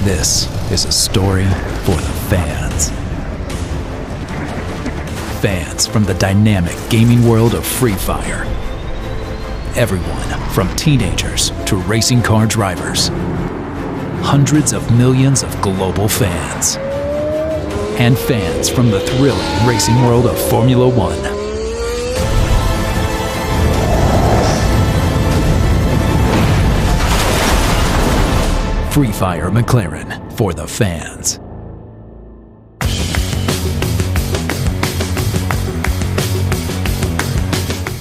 This is a story for the fans. Fans from the dynamic gaming world of Free Fire. Everyone from teenagers to racing car drivers. Hundreds of millions of global fans. And fans from the thrilling racing world of Formula One. Fire McLaren for the fans.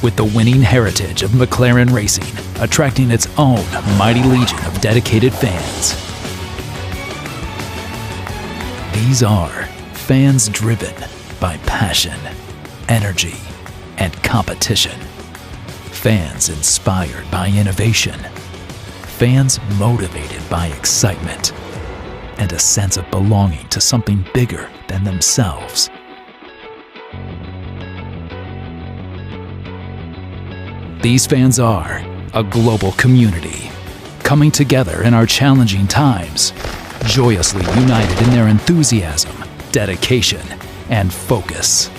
With the winning heritage of McLaren racing attracting its own mighty legion of dedicated fans. These are fans driven by passion, energy, and competition. Fans inspired by innovation. Fans motivated by excitement and a sense of belonging to something bigger than themselves. These fans are a global community, coming together in our challenging times, joyously united in their enthusiasm, dedication, and focus.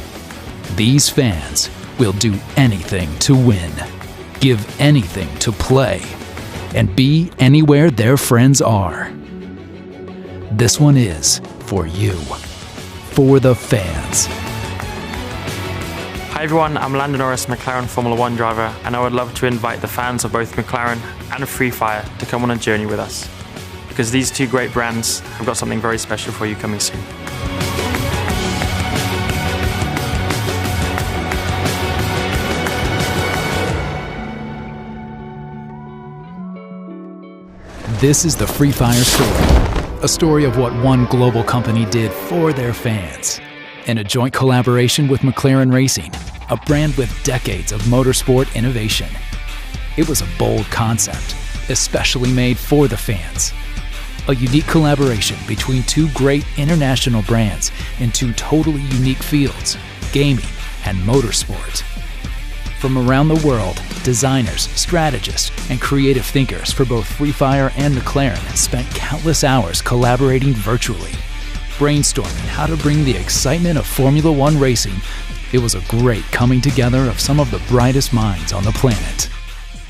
These fans will do anything to win, give anything to play, and be anywhere their friends are. This one is for you, for the fans. Hi everyone, I'm Lando Norris, McLaren Formula One driver, and I would love to invite the fans of both McLaren and Free Fire to come on a journey with us, because these two great brands have got something very special for you coming soon. This is the Free Fire story, a story of what one global company did for their fans. In a joint collaboration with McLaren Racing, a brand with decades of motorsport innovation. It was a bold concept, especially made for the fans. A unique collaboration between two great international brands in two totally unique fields, gaming and motorsport. From around the world, designers, strategists, and creative thinkers for both Free Fire and McLaren spent countless hours collaborating virtually, brainstorming how to bring the excitement of Formula One racing. It was a great coming together of some of the brightest minds on the planet.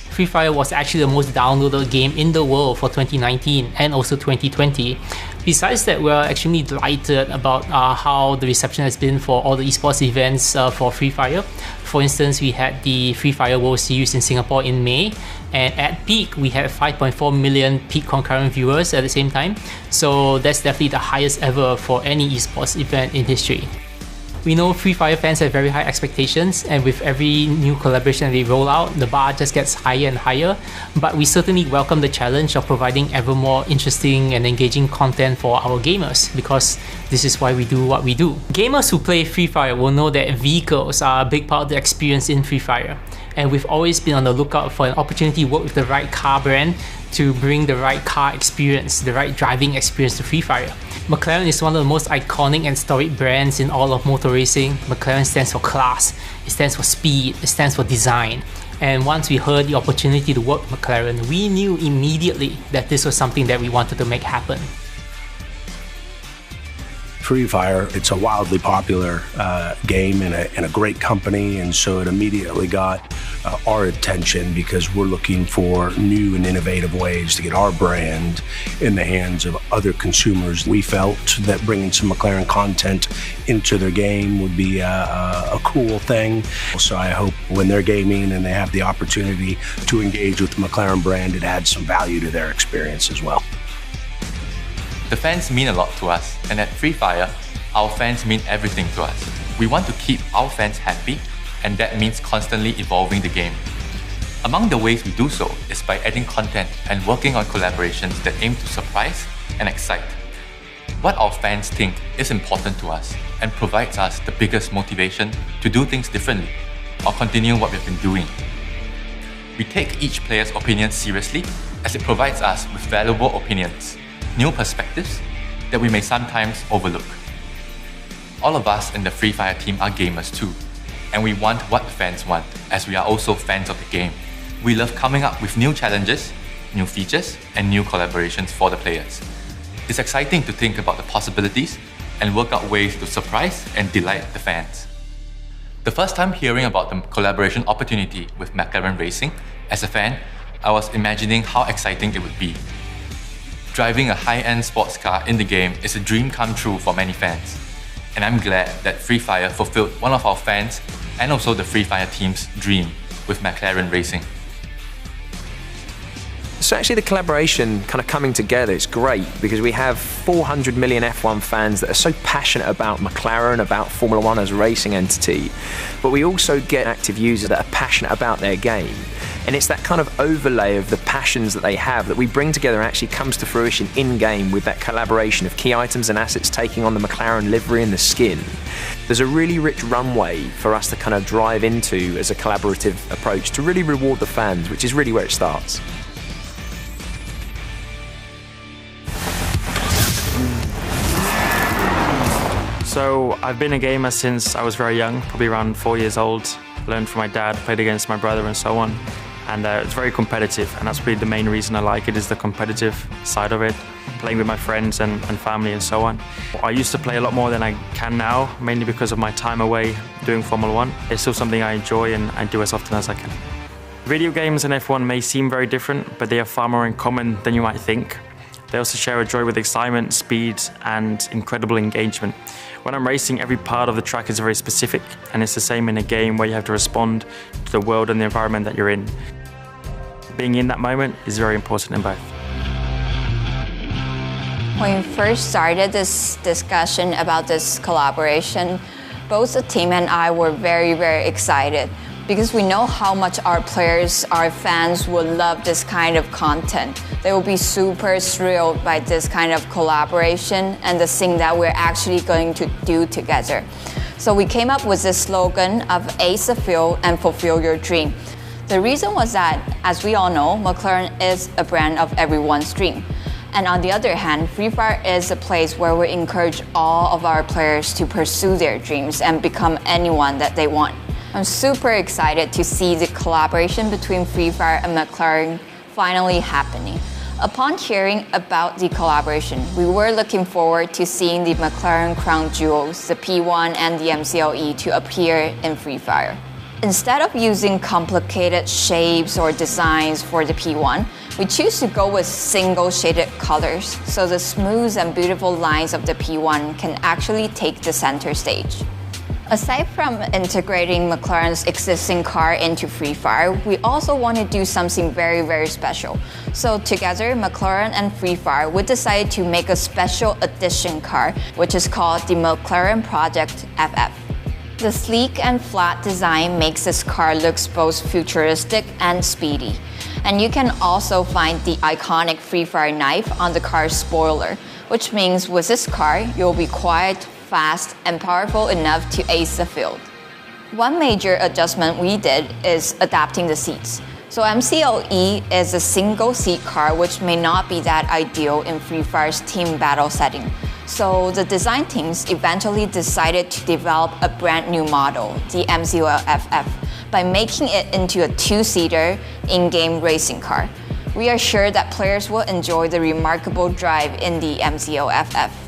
Free Fire was actually the most downloaded game in the world for 2019 and also 2020. Besides that, we're extremely delighted about how the reception has been for all the esports events for Free Fire. For instance, we had the Free Fire World Series in Singapore in May, and at peak, we had 5.4 million peak concurrent viewers at the same time. So that's definitely the highest ever for any esports event in history. We know Free Fire fans have very high expectations, and with every new collaboration they roll out, the bar just gets higher and higher. But we certainly welcome the challenge of providing ever more interesting and engaging content for our gamers, because this is why we do what we do. Gamers who play Free Fire will know that vehicles are a big part of the experience in Free Fire, and we've always been on the lookout for an opportunity to work with the right car brand to bring the right car experience, the right driving experience to Free Fire. McLaren is one of the most iconic and storied brands in all of motor racing. McLaren stands for class, it stands for speed, it stands for design. And once we heard the opportunity to work with McLaren, we knew immediately that this was something that we wanted to make happen. Free Fire, it's a wildly popular game and a great company, and so it immediately got our attention because we're looking for new and innovative ways to get our brand in the hands of other consumers. We felt that bringing some McLaren content into their game would be a cool thing. So I hope when they're gaming and they have the opportunity to engage with the McLaren brand, it adds some value to their experience as well. The fans mean a lot to us, and at Free Fire, our fans mean everything to us. We want to keep our fans happy, and that means constantly evolving the game. Among the ways we do so is by adding content and working on collaborations that aim to surprise and excite. What our fans think is important to us and provides us the biggest motivation to do things differently or continue what we've been doing. We take each player's opinion seriously as it provides us with valuable opinions, new perspectives that we may sometimes overlook. All of us in the Free Fire team are gamers too, and we want what the fans want, as we are also fans of the game. We love coming up with new challenges, new features, and new collaborations for the players. It's exciting to think about the possibilities and work out ways to surprise and delight the fans. The first time hearing about the collaboration opportunity with McLaren Racing, as a fan, I was imagining how exciting it would be. Driving a high-end sports car in the game is a dream come true for many fans, and I'm glad that Free Fire fulfilled one of our fans and also the Free Fire team's dream with McLaren Racing. So actually the collaboration kind of coming together, it's great because we have 400 million F1 fans that are so passionate about McLaren, about Formula One as a racing entity, but we also get active users that are passionate about their game. And it's that kind of overlay of the passions that they have that we bring together and actually comes to fruition in-game with that collaboration of key items and assets taking on the McLaren livery and the skin. There's a really rich runway for us to kind of drive into as a collaborative approach to really reward the fans, which is really where it starts. So I've been a gamer since I was very young, probably around 4 years old. Learned from my dad, played against my brother and so on. And it's very competitive, and that's really the main reason I like it, is the competitive side of it. Playing with my friends and family and so on. I used to play a lot more than I can now, mainly because of my time away doing Formula One. It's still something I enjoy and I do as often as I can. Video games and F1 may seem very different, but they have far more in common than you might think. They also share a joy with excitement, speed, and incredible engagement. When I'm racing, every part of the track is very specific, and it's the same in a game where you have to respond to the world and the environment that you're in. Being in that moment is very important in both. When we first started this discussion about this collaboration, both the team and I were very, very excited because we know how much our players, our fans would love this kind of content. They will be super thrilled by this kind of collaboration and the thing that we're actually going to do together. So we came up with this slogan of Ace the Field and Fulfill Your Dream. The reason was that, as we all know, McLaren is a brand of everyone's dream. And on the other hand, Free Fire is a place where we encourage all of our players to pursue their dreams and become anyone that they want. I'm super excited to see the collaboration between Free Fire and McLaren finally happening. Upon hearing about the collaboration, we were looking forward to seeing the McLaren crown jewels, the P1 and the MCLE, to appear in Free Fire. Instead of using complicated shapes or designs for the P1, we choose to go with single shaded colors, so the smooth and beautiful lines of the P1 can actually take the center stage. Aside from integrating McLaren's existing car into Free Fire, we also want to do something very, very special. So together, McLaren and Free Fire, we decided to make a special edition car, which is called the McLaren Project FF. The sleek and flat design makes this car look both futuristic and speedy. And you can also find the iconic Free Fire knife on the car's spoiler, which means with this car, you'll be quiet, fast, and powerful enough to ace the field. One major adjustment we did is adapting the seats. So MCLE is a single seat car which may not be that ideal in Free Fire's team battle setting. So the design teams eventually decided to develop a brand new model, the MCLE FF, by making it into a two-seater in-game racing car. We are sure that players will enjoy the remarkable drive in the MCLE FF.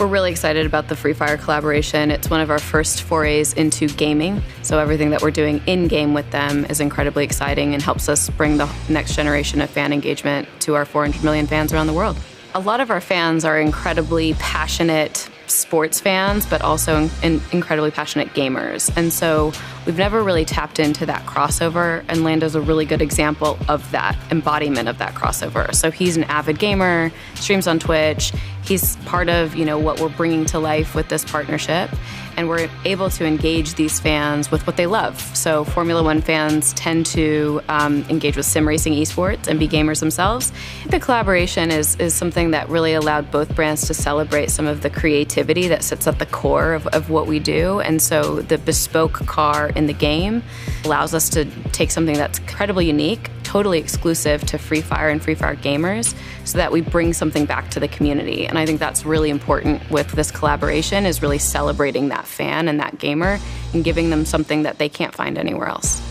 We're really excited about the Free Fire collaboration. It's one of our first forays into gaming, so everything that we're doing in-game with them is incredibly exciting and helps us bring the next generation of fan engagement to our 400 million fans around the world. A lot of our fans are incredibly passionate sports fans, but also incredibly passionate gamers. And so we've never really tapped into that crossover, and Lando's a really good example of that embodiment of that crossover. So he's an avid gamer, streams on Twitch. He's part of, what we're bringing to life with this partnership, and we're able to engage these fans with what they love. So Formula One fans tend to engage with sim racing esports and be gamers themselves. The collaboration is something that really allowed both brands to celebrate some of the creativity that sits at the core of what we do. And so the bespoke car in the game allows us to take something that's incredibly unique, totally exclusive to Free Fire and Free Fire gamers, so that we bring something back to the community. And I think that's really important with this collaboration, is really celebrating that fan and that gamer and giving them something that they can't find anywhere else.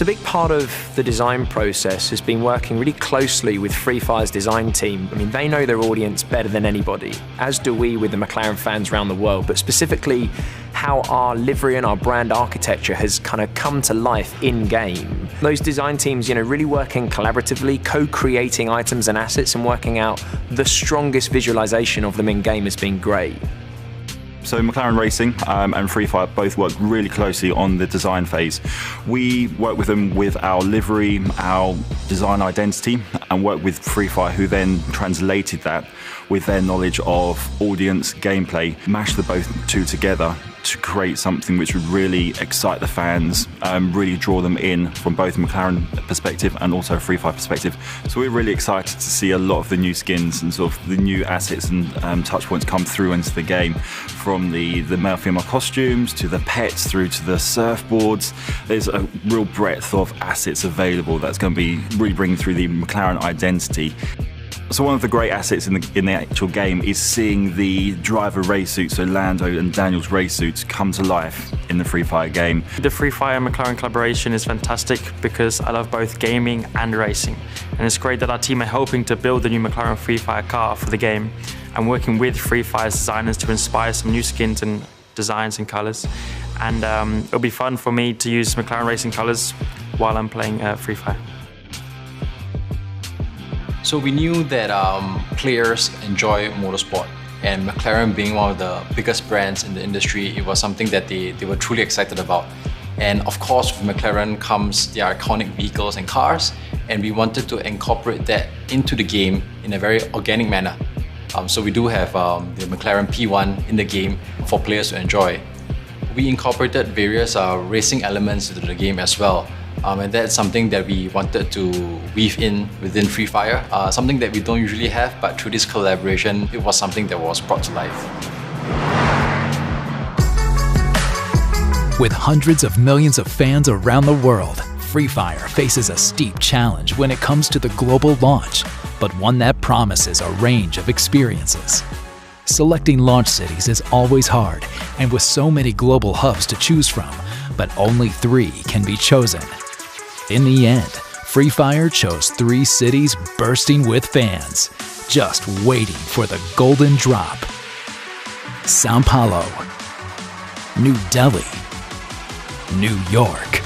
a big part of the design process has been working really closely with Free Fire's design team. I mean, they know their audience better than anybody, as do we with the McLaren fans around the world, but specifically how our livery and our brand architecture has kind of come to life in-game. Those design teams, really working collaboratively, co-creating items and assets and working out the strongest visualization of them in-game has been great. So McLaren Racing and Free Fire both work really closely on the design phase. We work with them with our livery, our design identity, and work with Free Fire, who then translated that with their knowledge of audience, gameplay, mashed the both two together to create something which would really excite the fans, really draw them in from both a McLaren perspective and also a Free Fire perspective. So we're really excited to see a lot of the new skins and sort of the new assets and touch points come through into the game, from the male-female costumes to the pets through to the surfboards. There's a real breadth of assets available that's going to be really bringing through the McLaren identity. So one of the great assets in the actual game is seeing the driver race suits, so Lando and Daniel's race suits, come to life in the Free Fire game. The Free Fire McLaren collaboration is fantastic because I love both gaming and racing. And it's great that our team are helping to build the new McLaren Free Fire car for the game and working with Free Fire's designers to inspire some new skins and designs and colors. And it'll be fun for me to use McLaren racing colors while I'm playing Free Fire. So we knew that players enjoy motorsport, and McLaren being one of the biggest brands in the industry, it was something that they were truly excited about. And of course, with McLaren comes the iconic vehicles and cars, and we wanted to incorporate that into the game in a very organic manner. So we do have the McLaren P1 in the game for players to enjoy. We incorporated various racing elements into the game as well. And that's something that we wanted to weave in within Free Fire, something that we don't usually have, but through this collaboration, it was something that was brought to life. With hundreds of millions of fans around the world, Free Fire faces a steep challenge when it comes to the global launch, but one that promises a range of experiences. Selecting launch cities is always hard, and with so many global hubs to choose from, but only 3 can be chosen. In the end, Free Fire chose 3 cities bursting with fans, just waiting for the golden drop. Sao Paulo, New Delhi, New York.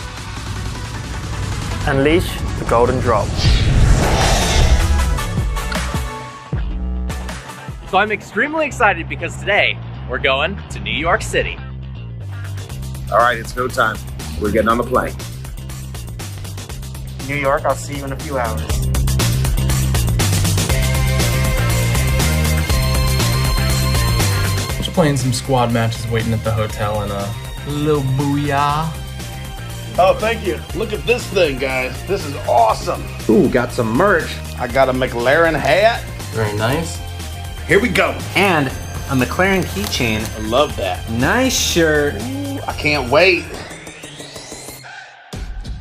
Unleash the golden drop. So I'm extremely excited because today we're going to New York City. All right, it's go time. We're getting on the plane. New York, I'll see you in a few hours. Just playing some squad matches, waiting at the hotel, and a little booyah. Oh, thank you. Look at this thing, guys. This is awesome. Ooh, got some merch. I got a McLaren hat. Very nice. Here we go. And a McLaren keychain. I love that. Nice shirt. Ooh, I can't wait.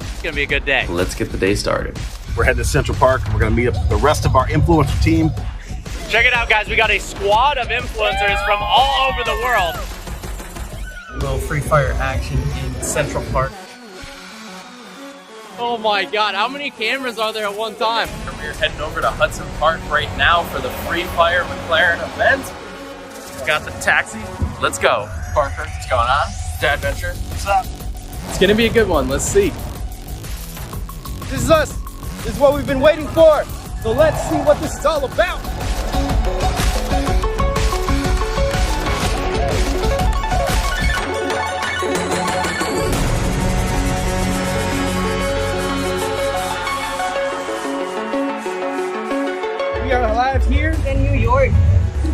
It's gonna be a good day. Let's get the day started. We're heading to Central Park, and we're gonna meet up with the rest of our influencer team. Check it out, guys. We got a squad of influencers from all over the world. A little Free Fire action in Central Park. Oh my God, how many cameras are there at one time? We're heading over to Hudson Park right now for the Free Fire McLaren event. Got the taxi. Let's go. Parker, what's going on? The adventure. What's up? It's gonna be a good one. Let's see. This is us. This is what we've been waiting for. So let's see what this is all about. We are live here in New York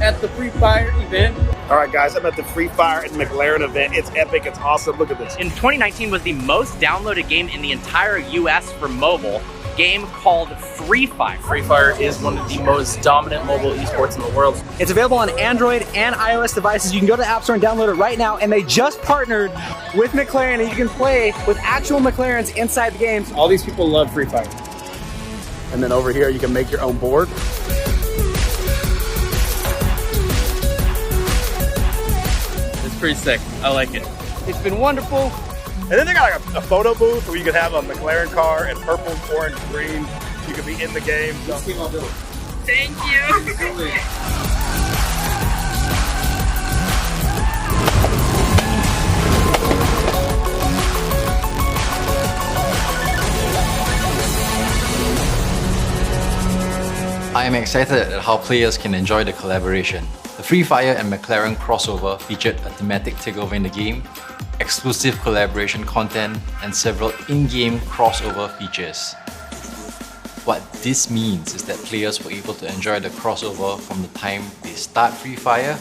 at the Free Fire event. All right, guys, I'm at the Free Fire and McLaren event. It's epic. It's awesome. Look at this. In 2019 was the most downloaded game in the entire US for mobile. Game called Free Fire. Free Fire is one of the most dominant mobile esports in the world. It's available on Android and iOS devices. You can go to the App Store and download it right now. And they just partnered with McLaren, and you can play with actual McLarens inside the games. All these people love Free Fire. And then over here, you can make your own board. It's pretty sick. I like it. It's been wonderful. And then they got like a photo booth where you could have a McLaren car in purple, orange, green. You could be in the game. So. Thank you. I am excited at how players can enjoy the collaboration. The Free Fire and McLaren crossover featured a thematic takeover in the game, exclusive collaboration content, and several in-game crossover features. What this means is that players were able to enjoy the crossover from the time they start Free Fire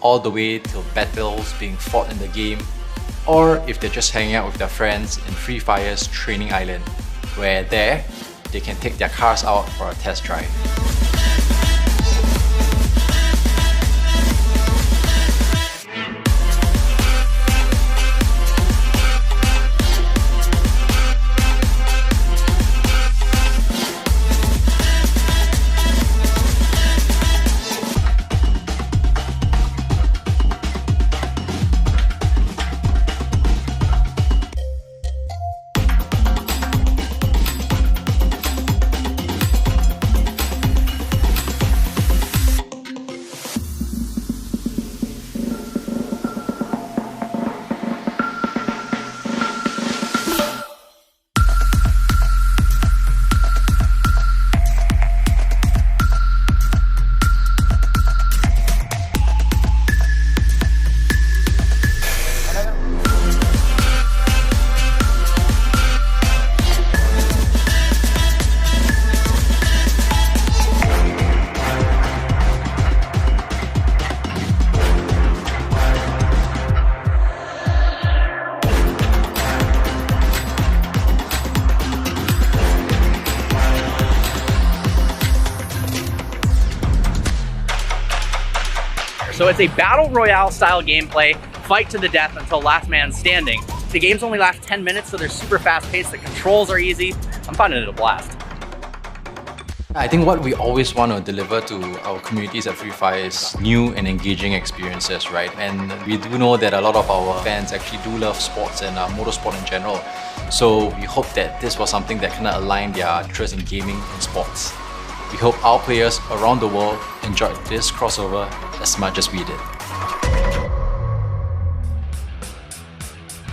all the way till battles being fought in the game, or if they're just hanging out with their friends in Free Fire's training island, where there they can take their cars out for a test drive. So it's a battle royale style gameplay, fight to the death until last man standing. The games only last 10 minutes, so they're super fast paced, the controls are easy. I'm finding it a blast. I think what we always want to deliver to our communities at Free Fire is new and engaging experiences, right? And we do know that a lot of our fans actually do love sports and motorsport in general. So we hope that this was something that kind of aligned their interest in gaming and sports. We hope our players around the world enjoyed this crossover as much as we did.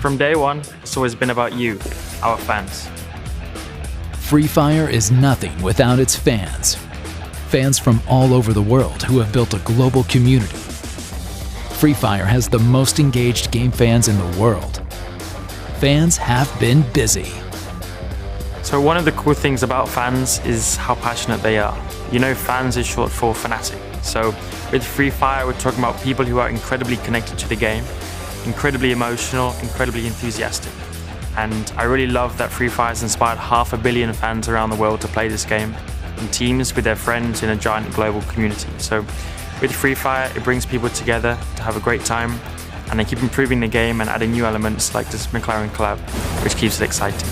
From day one, it's always been about you, our fans. Free Fire is nothing without its fans. Fans from all over the world who have built a global community. Free Fire has the most engaged game fans in the world. Fans have been busy. So one of the cool things about fans is how passionate they are. You know, fans is short for fanatic. So with Free Fire, we're talking about people who are incredibly connected to the game, incredibly emotional, incredibly enthusiastic. And I really love that Free Fire has inspired 500 million fans around the world to play this game in teams with their friends in a giant global community. So with Free Fire, it brings people together to have a great time, and they keep improving the game and adding new elements like this McLaren collab, which keeps it exciting.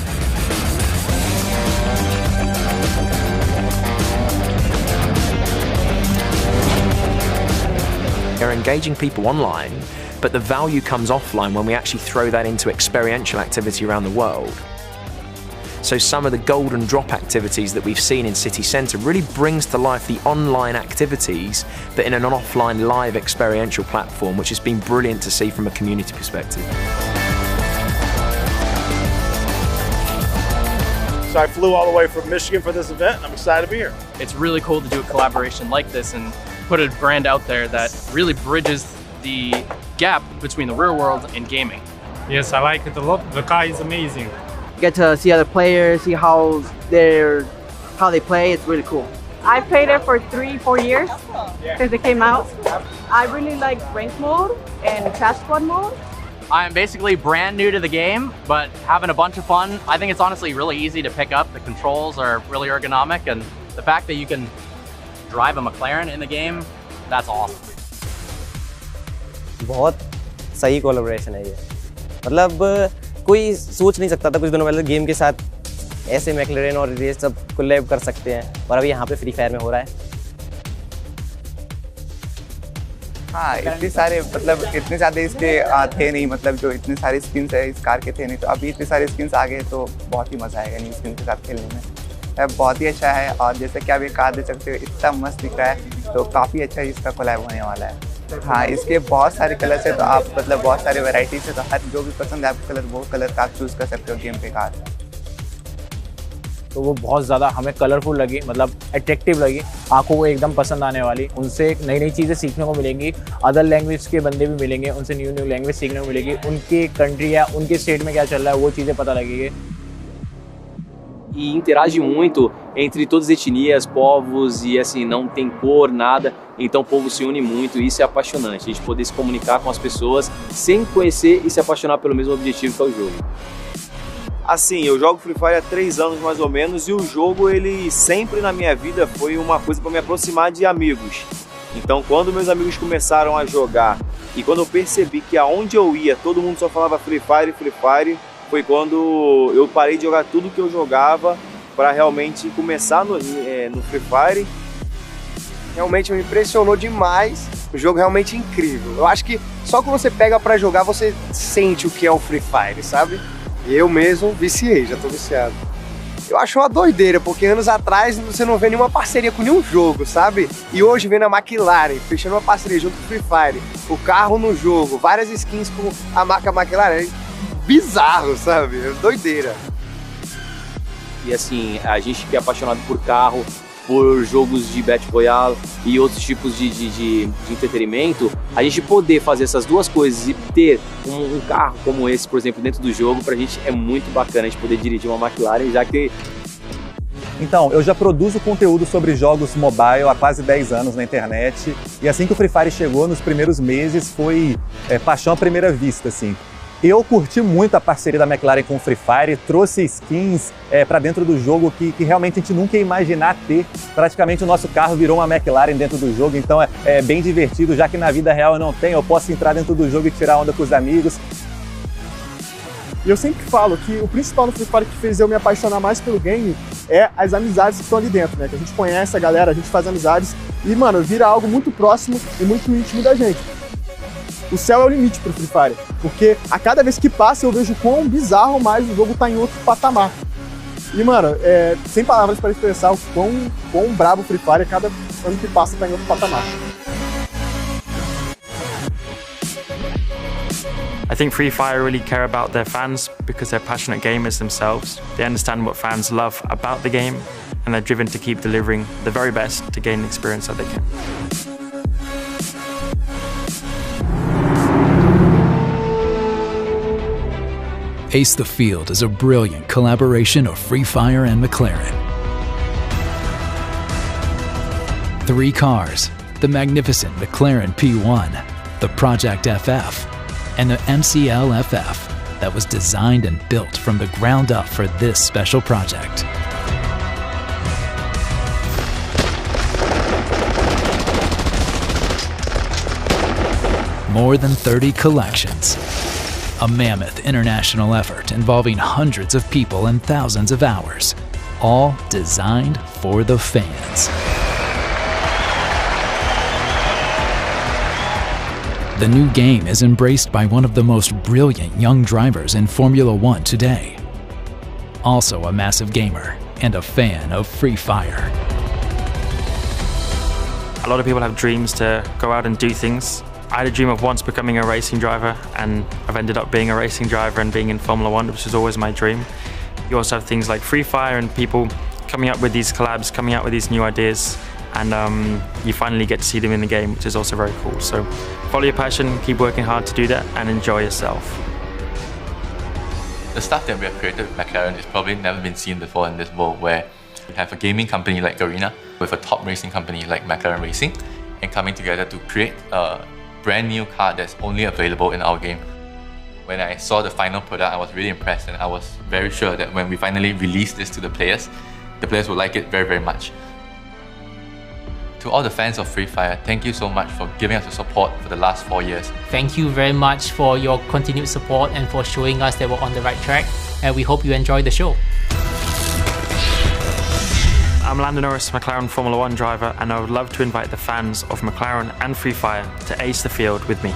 They're engaging people online, but the value comes offline when we actually throw that into experiential activity around the world. So some of the golden drop activities that we've seen in City Centre really brings to life the online activities, but in an offline live experiential platform, which has been brilliant to see from a community perspective. So I flew all the way from Michigan for this event, and I'm excited to be here. It's really cool to do a collaboration like this and put a brand out there that really bridges the gap between the real world and gaming. Yes, I like it a lot. The car is amazing. Get to see other players, see how they play. It's really cool. I played it for 3-4 years since it came out. I really like ranked mode and crash squad mode. I'm basically brand new to the game, but having a bunch of fun. I think it's honestly really easy to pick up. The controls are really ergonomic, and the fact that you can drive a McLaren in the game, that's awesome. बहुत सही collaboration है ये। मतलब कोई सोच नहीं सकता था कुछ दिनों पहले गेम के साथ ऐसे मैकलेरन और रेस सब कोलैब कर सकते हैं, और अभी यहाँ पे फ्री फायर में हो रहा है। हाँ इतनी सारे मतलब इतने ज़्यादा इसके थे नहीं, मतलब जो इतने सारे स्किन्स है इस कार के थे नहीं, तो अभी इतने सारे स्किन्स आ गए तो बहुत ही मज़ा आएगा न्यू स्किन के साथ खेलने में। बहुत ही अच्छा है और जैसे कि आप ये कार देख सकते हो इतना मस्त दिख रहा है, तो काफ़ी अच्छा इसका कोलैब होने वाला है। हाँ इसके बहुत सारे कलर्स है, तो आप मतलब बहुत सारे वैराइटीज़ है, तो हर जो भी पसंद है आपको कलर वो कलर का आप चूज़ कर सकते हो गेम पे कार। तो वो बहुत ज़्यादा हमें कलरफुल लगी, मतलब अट्रैक्टिव लगी, आंखों को एकदम पसंद आने वाली। उनसे नई नई चीज़ें सीखने को मिलेंगी, अदर लैंग्वेज के बंदे भी मिलेंगे, उनसे न्यू न्यू लैंग्वेज सीखने को मिलेगी, उनके कंट्री या उनके स्टेट में क्या चल रहा है वो चीज़ें पता लगेगी। E interage muito entre todas as etnias, povos e assim, não tem cor, nada, então o povo se une muito e isso é apaixonante, a gente poder se comunicar com as pessoas sem conhecer e se apaixonar pelo mesmo objetivo que é o jogo. Assim, eu jogo Free Fire há 3 anos mais ou menos e o jogo ele sempre na minha vida foi uma coisa para me aproximar de amigos. Então quando meus amigos começaram a jogar e quando eu percebi que aonde eu ia todo mundo só falava Free Fire, foi quando eu parei de jogar tudo que eu jogava para realmente começar no Free Fire. Realmente me impressionou demais, o jogo realmente incrível. Eu acho que só quando você pega para jogar você sente o que é o Free Fire, sabe? Eu mesmo viciei, já tô viciado. Eu acho uma doideira, porque anos atrás você não vê nenhuma parceria com nenhum jogo, sabe? E hoje vendo a McLaren, fechando uma parceria junto com o Free Fire, o carro no jogo, várias skins com a marca McLaren, é bizarro, sabe? É doideira. E assim, a gente que é apaixonado por carro, por jogos de Battle Royale e outros tipos de entretenimento, a gente poder fazer essas duas coisas e ter um carro como esse, por exemplo, dentro do jogo, pra gente é muito bacana a gente poder dirigir uma McLaren, já que... Então, eu já produzo conteúdo sobre jogos mobile há quase 10 anos na internet, e assim que o Free Fire chegou, nos primeiros meses, foi paixão à primeira vista, assim. Eu curti muito a parceria da McLaren com o Free Fire, trouxe skins para dentro do jogo que realmente a gente nunca ia imaginar ter. Praticamente o nosso carro virou uma McLaren dentro do jogo, então é bem divertido, já que na vida real eu não tenho, eu posso entrar dentro do jogo e tirar onda com os amigos. E eu sempre falo que o principal no Free Fire que fez eu me apaixonar mais pelo game é as amizades que estão ali dentro, né? Que a gente conhece a galera, a gente faz amizades e, mano, vira algo muito próximo e muito íntimo da gente. O céu é o limite pro Free Fire, porque a cada vez que passa eu vejo quão bizarro mais o jogo tá em outro patamar. E, mano, sem palavras para expressar o quão brabo o Free Fire, a cada ano que passa tá em outro patamar. I think Free Fire really care about their fans because they're passionate gamers themselves. They understand what fans love about the game and they're driven to keep delivering the very best to gain the experience that they can. Ace the Field is a brilliant collaboration of Free Fire and McLaren. 3 cars, the magnificent McLaren P1, the Project FF, and the MCL FF that was designed and built from the ground up for this special project. More than 30 collections. A mammoth international effort involving hundreds of people and thousands of hours, all designed for the fans. The new game is embraced by one of the most brilliant young drivers in Formula One today. Also a massive gamer and a fan of Free Fire. A lot of people have dreams to go out and do things. I had a dream of once becoming a racing driver, and I've ended up being a racing driver and being in Formula One, which was always my dream. You also have things like Free Fire and people coming up with these collabs, coming out with these new ideas, and you finally get to see them in the game, which is also very cool. So follow your passion, keep working hard to do that, and enjoy yourself. The stuff that we have created with McLaren is probably never been seen before in this world, where we have a gaming company like Garena with a top racing company like McLaren Racing, and coming together to create a brand new car that's only available in our game. When I saw the final product, I was really impressed, and I was very sure that when we finally release this to the players will like it very, very much. To all the fans of Free Fire, thank you so much for giving us the support for the last 4 years. Thank you very much for your continued support and for showing us that we're on the right track, and we hope you enjoy the show. I'm Lando Norris, McLaren Formula 1 driver, and I would love to invite the fans of McLaren and Free Fire to ace the field with me.